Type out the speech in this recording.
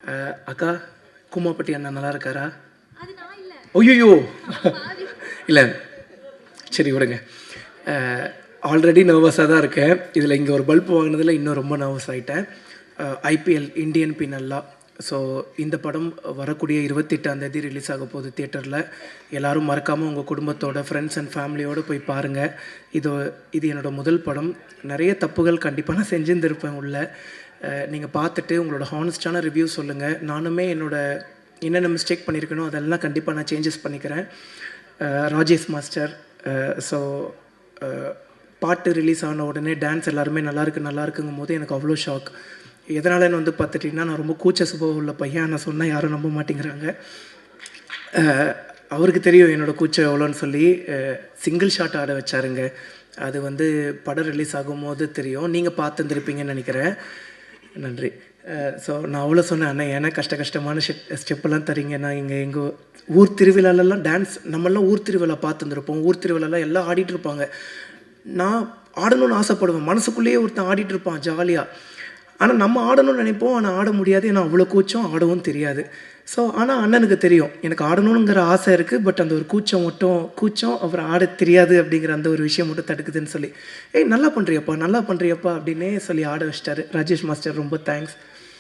அக்கா கூமாப்பட்டி அண்ணா நல்லா இருக்காரா? அது நான் இல்ல. ஐயோ இல்லை சரி விடுங்க. ஆல்ரெடி நர்வஸாக தான் இருக்கேன். இதில் இங்கே ஒரு பல்ப் வாங்கினதில் இன்னும் ரொம்ப நர்வஸ் ஆகிட்டேன். IPL Indian பின்னல்லா. ஸோ இந்த படம் வரக்கூடிய 28ஆம் தேதி ரிலீஸ் ஆக போகுது தியேட்டரில். எல்லோரும் மறக்காமல் உங்கள் குடும்பத்தோட ஃப்ரெண்ட்ஸ் அண்ட் ஃபேமிலியோடு போய் பாருங்கள். இது என்னோடய முதல் படம். நிறைய தப்புகள் கண்டிப்பாக நான் செஞ்சுருந்துருப்பேன் உள்ள. நீங்கள் பார்த்துட்டு உங்களோட ஹானஸ்டான ரிவ்யூ சொல்லுங்கள். நானுமே என்னென்ன மிஸ்டேக் பண்ணியிருக்கனோ அதெல்லாம் கண்டிப்பாக நான் சேஞ்சஸ் பண்ணிக்கிறேன். ராஜேஷ் மாஸ்டர். ஸோ பாட்டு ரிலீஸ் ஆன உடனே டான்ஸ் எல்லாருமே நல்லாயிருக்குங்கும் போது எனக்கு அவ்வளோ ஷாக். எதனாலன்னு பார்த்துட்டிங்கன்னா, நான் ரொம்ப கூச்ச சுபாவம் உள்ள பையன். நான் சொன்னால் யாரும் நம்ப மாட்டேங்கிறாங்க. அவருக்கு தெரியும் என்னோடய கூச்சம் எவ்வளோன்னு சொல்லி சிங்கிள் ஷாட் ஆட வச்சாருங்க. அது படம் ரிலீஸ் ஆகும்போது தெரியும். நீங்கள் பார்த்துருந்துருப்பீங்கன்னு நினைக்கிறேன். நன்றி. ஸோ நான் அவ்வளோ சொன்னேன், அண்ணா ஏன்னா கஷ்டமான ஸ்டெப்பெல்லாம் தரீங்க. நான் எங்கள் ஊர் திருவிழாலெல்லாம் டான்ஸ் நம்மளாம் ஊர் திருவிழா பார்த்துருந்துருப்போம். ஊர் திருவிழாலாம் எல்லாம் ஆடிட்டுருப்பாங்க. நான் ஆடணும்னு ஆசைப்படுவேன். மனசுக்குள்ளேயே ஒருத்தன் ஆடிட்டுருப்பான் ஜாலியாக. ஆனால் நம்ம ஆடணும்னு நினைப்போம், ஆனால் ஆட முடியாது. ஏன்னா அவ்வளோ கூச்சம், ஆடவும் தெரியாது. ஸோ ஆனால் அண்ணனுக்கு தெரியும் எனக்கு ஆடணுங்கிற ஆசை இருக்குது. பட் அந்த ஒரு கூச்சம் அப்புறம் ஆட தெரியாது அப்படிங்கிற அந்த ஒரு விஷயம் மட்டும் தடுக்குதுன்னு சொல்லி, நல்லா பண்ணுறியப்பா அப்படின்னே சொல்லி ஆட வச்சிட்டாரு ராஜேஷ் மாஸ்டர். ரொம்ப தேங்க்ஸ்.